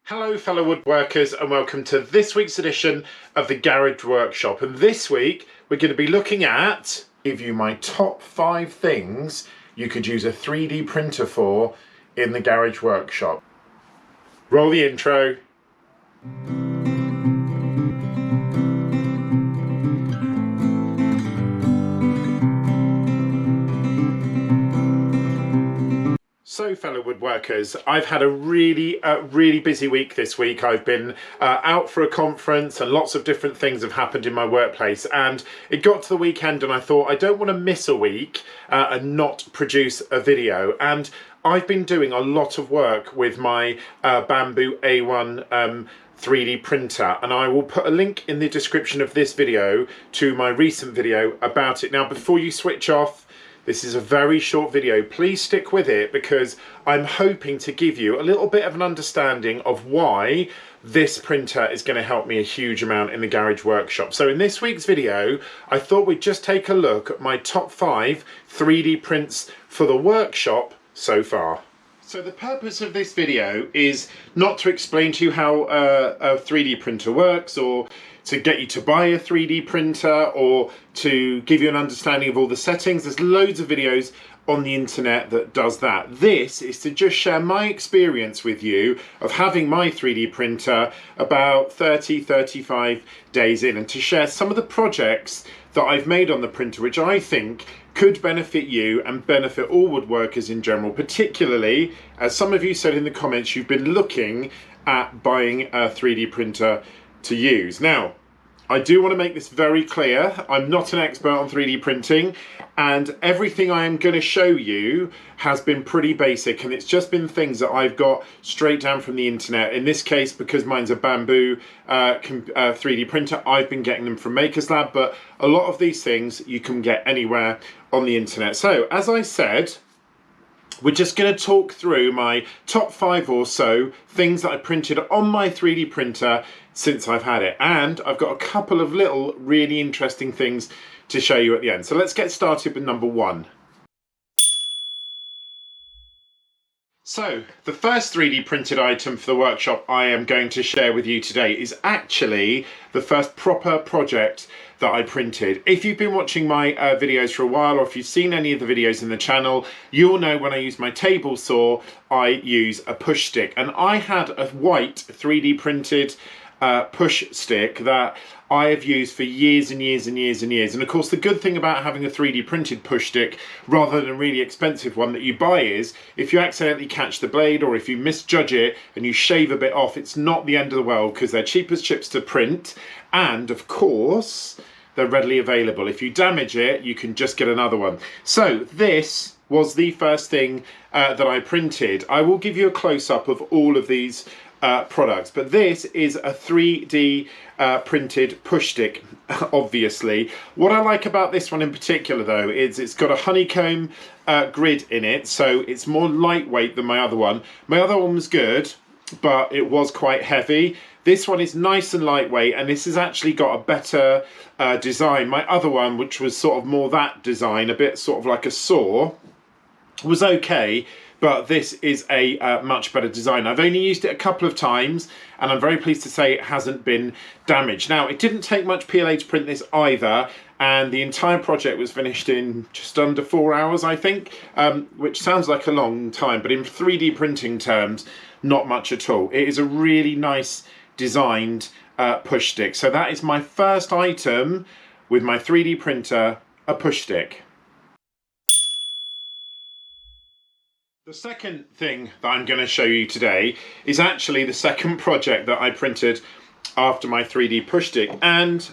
Hello fellow woodworkers and welcome to this week's edition of the Garage Workshop, and this week we're going to be looking at give you my top 5 things you could use a 3D printer for in the Garage Workshop. Roll the intro. So fellow woodworkers, I've had a really busy week this week. I've been out for a conference and lots of different things have happened in my workplace, and it got to the weekend and I thought I don't want to miss a week and not produce a video. And I've been doing a lot of work with my Bambu A1 3D printer, and I will put a link in the description of this video to my recent video about it. Now before you switch off, this is a very short video. Please stick with it because I'm hoping to give you a little bit of an understanding of why this printer is going to help me a huge amount in the Garage Workshop. So in this week's video, I thought we'd just take a look at my top 5 3D prints for the workshop so far. So the purpose of this video is not to explain to you how a 3D printer works, or to get you to buy a 3D printer, or to give you an understanding of all the settings. There's loads of videos on the internet that does that. This is to just share my experience with you of having my 3D printer about 35 days in, and to share some of the projects that I've made on the printer which I think could benefit you and benefit all woodworkers in general, particularly as some of you said in the comments you've been looking at buying a 3D printer to use. Now, I do want to make this very clear. I'm not an expert on 3D printing, and everything I am going to show you has been pretty basic, and it's just been things that I've got straight down from the internet. In this case, because mine's a Bambu 3D printer, I've been getting them from Maker's Lab, but a lot of these things you can get anywhere on the internet. So, as I said, we're just going to talk through my top 5 or so things that I printed on my 3D printer since I've had it. And I've got a couple of little really interesting things to show you at the end. So let's get started with number 1. So the first 3D printed item for the workshop I am going to share with you today is actually the first proper project that I printed. If you've been watching my videos for a while, or if you've seen any of the videos in the channel, you'll know when I use my table saw, I use a push stick. And I had a white 3D printed push stick that I have used for years and years and years and years. And of course the good thing about having a 3D printed push stick rather than a really expensive one that you buy is if you accidentally catch the blade, or if you misjudge it and you shave a bit off, it's not the end of the world because they're cheap as chips to print, and of course they're readily available. If you damage it, you can just get another one. So this was the first thing that I printed. I will give you a close-up of all of these products, but this is a 3D printed push stick, obviously. What I like about this one in particular though is it's got a honeycomb grid in it, so it's more lightweight than my other one. My other one was good, but it was quite heavy. This one is nice and lightweight, and this has actually got a better design. My other one, which was sort of more that design, a bit sort of like a saw, was okay, but this is a much better design. I've only used it a couple of times, and I'm very pleased to say it hasn't been damaged. Now, it didn't take much PLA to print this either, and the entire project was finished in just under 4 hours, I think, which sounds like a long time, but in 3D printing terms, not much at all. It is a really nice designed push stick. So that is my first item with my 3D printer, a push stick. The second thing that I'm going to show you today is actually the second project that I printed after my 3D push stick, and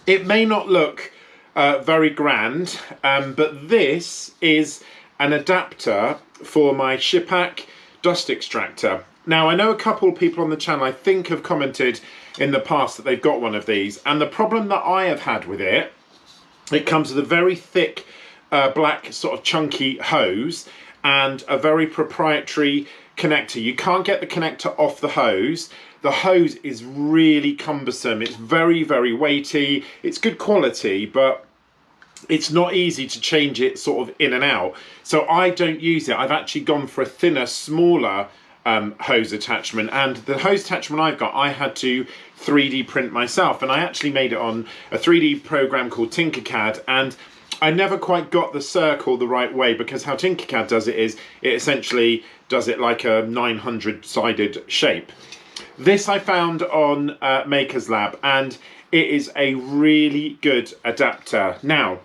it may not look very grand, but this is an adapter for my SHAC dust extractor. Now, I know a couple of people on the channel I think have commented in the past that they've got one of these, and the problem that I have had with it, it comes with a very thick black sort of chunky hose and a very proprietary connector. You can't get the connector off the hose. The hose is really cumbersome. It's very weighty. It's good quality, but it's not easy to change it sort of in and out. So I don't use it. I've actually gone for a thinner, smaller hose attachment, and the hose attachment I've got I had to 3D print myself, and I actually made it on a 3D program called Tinkercad, and I never quite got the circle the right way, because how Tinkercad does it is it essentially does it like a 900 sided shape. This I found on Maker's Lab, and it is a really good adapter. Now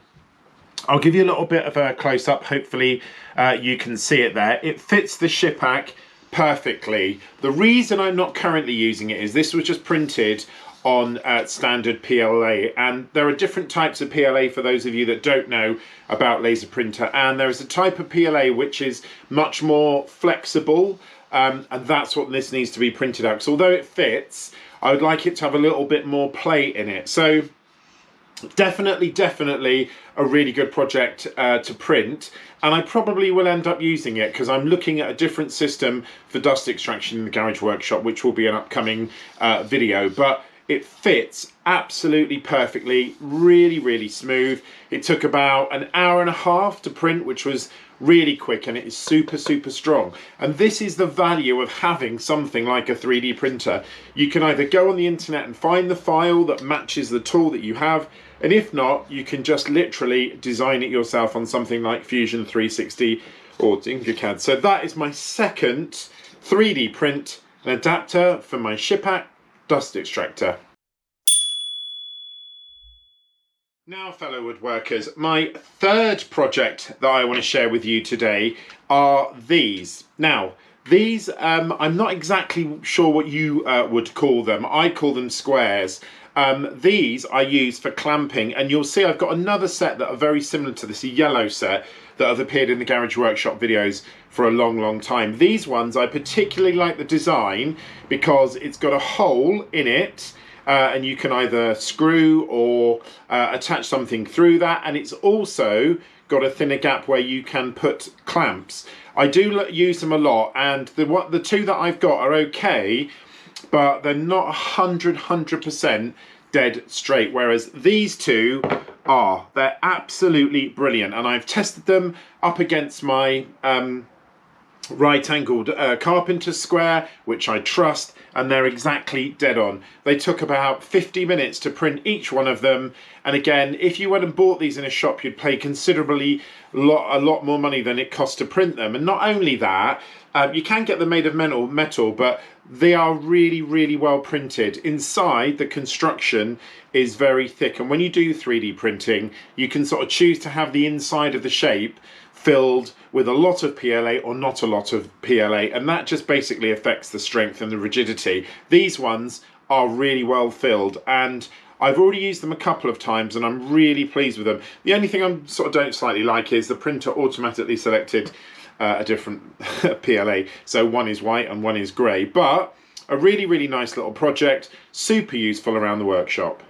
I'll give you a little bit of a close-up. Hopefully you can see it there. It fits the SHAC perfectly. The reason I'm not currently using it is this was just printed on standard PLA, and there are different types of PLA for those of you that don't know about laser printer, and there is a type of PLA which is much more flexible, and that's what this needs to be printed out, because although it fits, I would like it to have a little bit more play in it. So definitely a really good project to print, and I probably will end up using it because I'm looking at a different system for dust extraction in the garage workshop, which will be an upcoming video. But it fits absolutely perfectly, really smooth. It took about an hour and a half to print, which was really quick, and it is super strong. And this is the value of having something like a 3D printer. You can either go on the internet and find the file that matches the tool that you have, and if not, you can just literally design it yourself on something like Fusion 360 or Tinkercad. So that is my second 3D print, an adapter for my SHAC dust extractor. Now, fellow woodworkers, my third project that I want to share with you today are these. Now, these, I'm not exactly sure what you would call them. I call them squares. These I use for clamping, and you'll see I've got another set that are very similar to this, a yellow set that have appeared in the garage workshop videos for a long time. These ones I particularly like the design because it's got a hole in it, and you can either screw or attach something through that, and it's also got a thinner gap where you can put clamps. I do use them a lot, and the two that I've got are okay, but they're not 100% dead straight, whereas these two are. They're absolutely brilliant, and I've tested them up against my right-angled carpenter square, which I trust, and they're exactly dead on. They took about 50 minutes to print each one of them, and again, if you went and bought these in a shop, you'd pay considerably a lot more money than it cost to print them. And not only that, you can get them made of metal, but they are really well printed. Inside, the construction is very thick, and when you do 3D printing, you can sort of choose to have the inside of the shape filled with a lot of PLA or not a lot of PLA, and that just basically affects the strength and the rigidity. These ones are really well filled, and I've already used them a couple of times and I'm really pleased with them. The only thing I sort of don't slightly like is the printer automatically selected a different PLA, so one is white and one is grey, but a really nice little project, super useful around the workshop.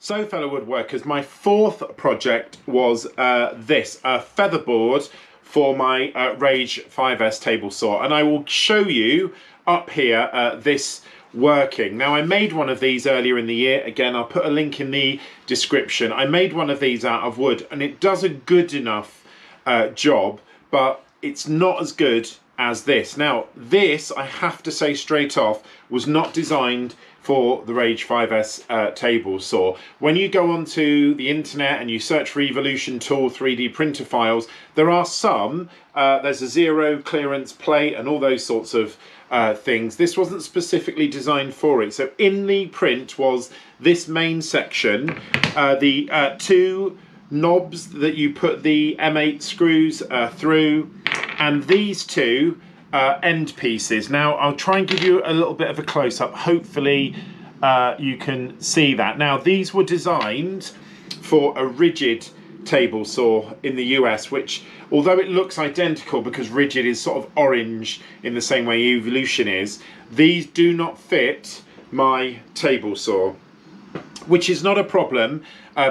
So, fellow woodworkers, my fourth project was this, a featherboard for my Rage 5S table saw, and I will show you up here this working. Now, I made one of these earlier in the year. Again, I'll put a link in the description. I made one of these out of wood, and it does a good enough job, but it's not as good as this. Now, this, I have to say straight off, was not designed for the Rage 5S table saw. When you go onto the internet and you search for Evolution Tool 3D printer files, there are some, there's a zero clearance plate and all those sorts of things. This wasn't specifically designed for it. So in the print was this main section, the two knobs that you put the M8 screws through, and these two end pieces. Now I'll try and give you a little bit of a close-up. Hopefully you can see that. Now these were designed for a rigid table saw in the US, which, although it looks identical because rigid is sort of orange in the same way Evolution is, these do not fit my table saw, which is not a problem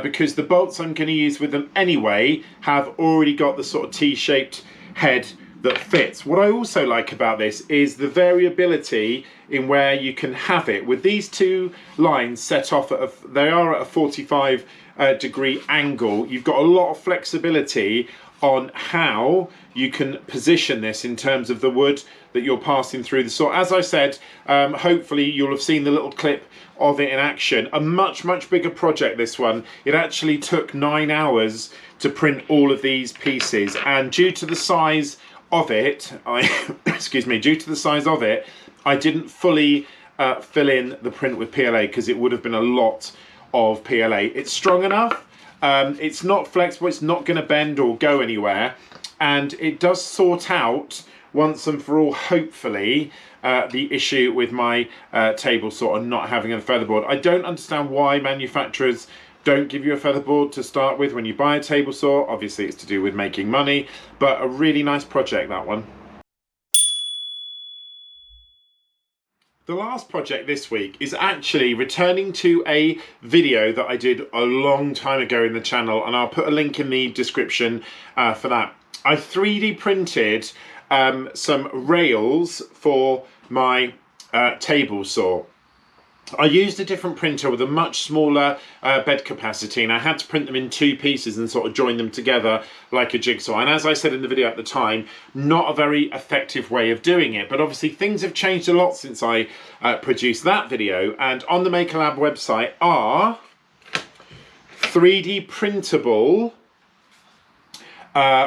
because the bolts I'm going to use with them anyway have already got the sort of T-shaped head that fits. What I also like about this is the variability in where you can have it. With these two lines set off they are at a 45 degree angle, you've got a lot of flexibility on how you can position this in terms of the wood that you're passing through the saw. As I said, hopefully you'll have seen the little clip of it in action. A much bigger project, this one. It actually took 9 hours to print all of these pieces, and due to the size of it, due to the size of it, I didn't fully fill in the print with PLA because it would have been a lot of PLA. It's strong enough, it's not flexible, it's not going to bend or go anywhere, and it does sort out once and for all, hopefully, the issue with my table saw and not having a feather board. I don't understand why manufacturers don't give you a feather board to start with when you buy a table saw. Obviously it's to do with making money, but a really nice project, that one. The last project this week is actually returning to a video that I did a long time ago in the channel, and I'll put a link in the description for that. I 3D printed some rails for my table saw. I used a different printer with a much smaller bed capacity, and I had to print them in 2 pieces and sort of join them together like a jigsaw. And as I said in the video at the time, not a very effective way of doing it. But obviously things have changed a lot since I produced that video, and on the Maker Lab website are 3D printable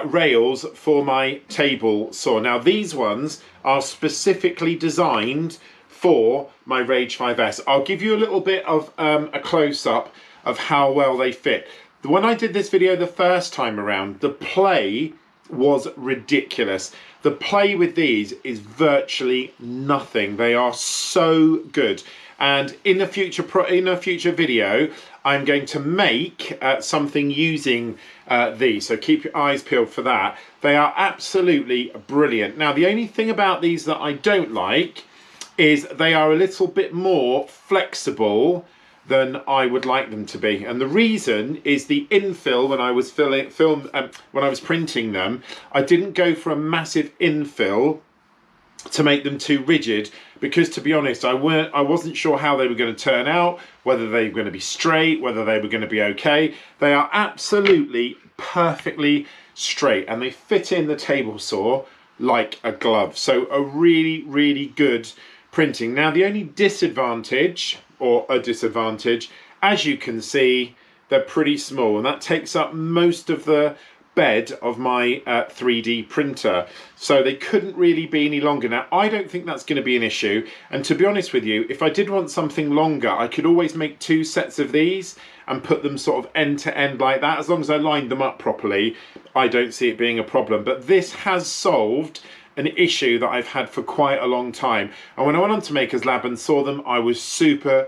rails for my table saw. Now these ones are specifically designed for my Rage 5S. I'll give you a little bit of a close-up of how well they fit. When I did this video the first time around, the play was ridiculous. The play with these is virtually nothing. They are so good. And in a future video, I'm going to make something using these. So keep your eyes peeled for that. They are absolutely brilliant. Now, the only thing about these that I don't like is they are a little bit more flexible than I would like them to be, and the reason is the infill. When I was printing them, I didn't go for a massive infill to make them too rigid, because to be honest, I wasn't sure how they were going to turn out, whether they were going to be straight, whether they were going to be okay. They are absolutely perfectly straight, and they fit in the table saw like a glove. So a really good printing. Now the only disadvantage, or a disadvantage, as you can see, they're pretty small, and that takes up most of the bed of my 3D printer, so they couldn't really be any longer. Now I don't think that's going to be an issue, and to be honest with you, if I did want something longer, I could always make 2 sets of these and put them sort of end to end like that. As long as I lined them up properly, I don't see it being a problem. But this has solved an issue that I've had for quite a long time, and when I went on to Maker's Lab and saw them, I was super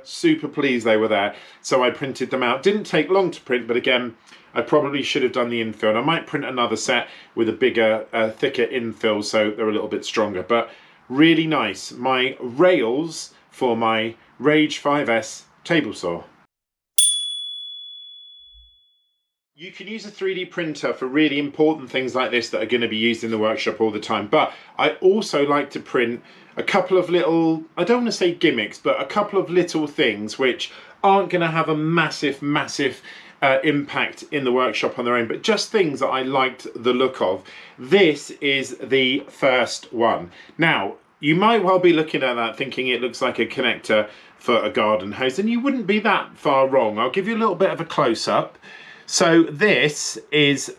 pleased they were there, so I printed them out. Didn't take long to print, but again, I probably should have done the infill, and I might print another set with a bigger, thicker infill so they're a little bit stronger. But really nice. My rails for my Rage 5S table saw. You can use a 3D printer for really important things like this that are going to be used in the workshop all the time, but I also like to print a couple of little, I don't want to say gimmicks, but a couple of little things which aren't going to have a massive impact in the workshop on their own, but just things that I liked the look of. This is the first one. Now, you might well be looking at that thinking it looks like a connector for a garden hose, and you wouldn't be that far wrong. I'll give you a little bit of a close-up. So this is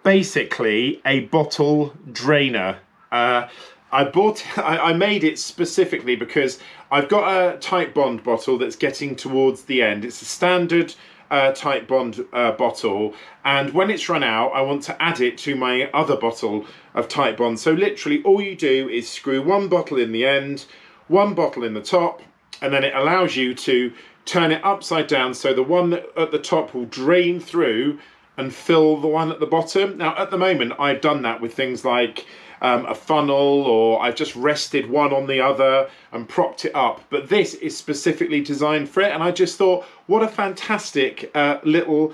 basically a bottle drainer. I made it specifically because I've got a Type Bond bottle that's getting towards the end. It's a standard Type Bond bottle, and when it's run out, I want to add it to my other bottle of Type Bond. So literally all you do is screw one bottle in the end, one bottle in the top, and then it allows you to turn it upside down so the one at the top will drain through and fill the one at the bottom. Now at the moment I've done that with things like a funnel, or I've just rested one on the other and propped it up, but this is specifically designed for it, and I just thought what a fantastic little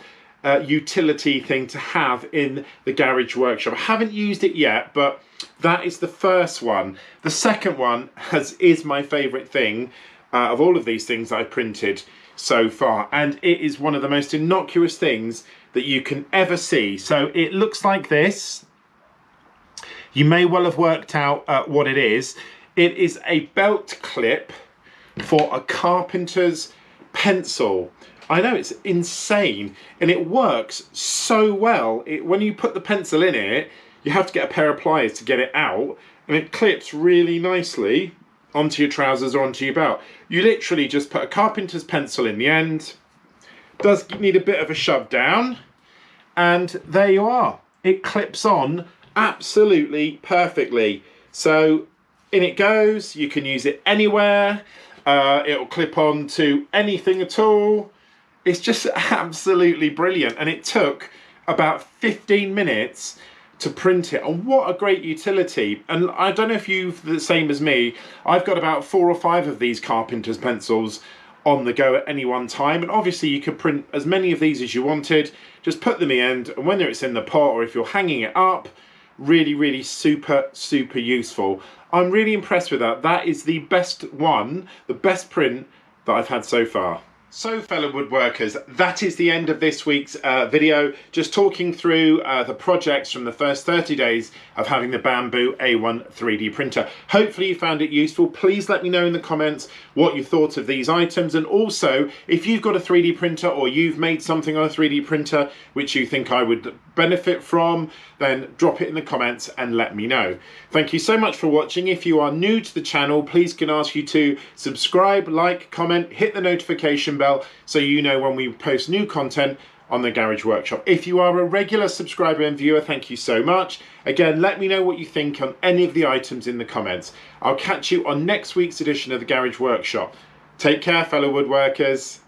utility thing to have in the garage workshop. I haven't used it yet, but that is the first one. The second one is my favorite thing of all of these things I printed. so far, and it is one of the most innocuous things that you can ever see. So it looks like this. You may well have worked out what it is. It is a belt clip for a carpenter's pencil. I know, it's insane, and it works so well. When you put the pencil in it, you have to get a pair of pliers to get it out, and it clips really nicely onto your trousers or onto your belt. You literally just put a carpenter's pencil in the end. Does need a bit of a shove down, and there you are. It clips on absolutely perfectly. So in it goes. You can use it anywhere. It'll clip on to anything at all. It's just absolutely brilliant, and it took about 15 minutes to print it, and what a great utility. And I don't know if you've the same as me, I've got about 4 or 5 of these carpenter's pencils on the go at any one time, and obviously you could print as many of these as you wanted, just put them in, and whether it's in the pot or if you're hanging it up, really super useful. I'm really impressed with that. That is the best one, the best print that I've had so far. So fellow woodworkers, that is the end of this week's video, just talking through the projects from the first 30 days of having the Bambu A1 3D printer. Hopefully you found it useful. Please let me know in the comments what you thought of these items, and also if you've got a 3D printer or you've made something on a 3D printer which you think I would benefit from, then drop it in the comments and let me know. Thank you so much for watching. If you are new to the channel, please can ask you to subscribe, like, comment, hit the notification bell so you know when we post new content on the Garage Workshop. If you are a regular subscriber and viewer, thank you so much. Again, let me know what you think on any of the items in the comments. I'll catch you on next week's edition of the Garage Workshop. Take care, fellow woodworkers.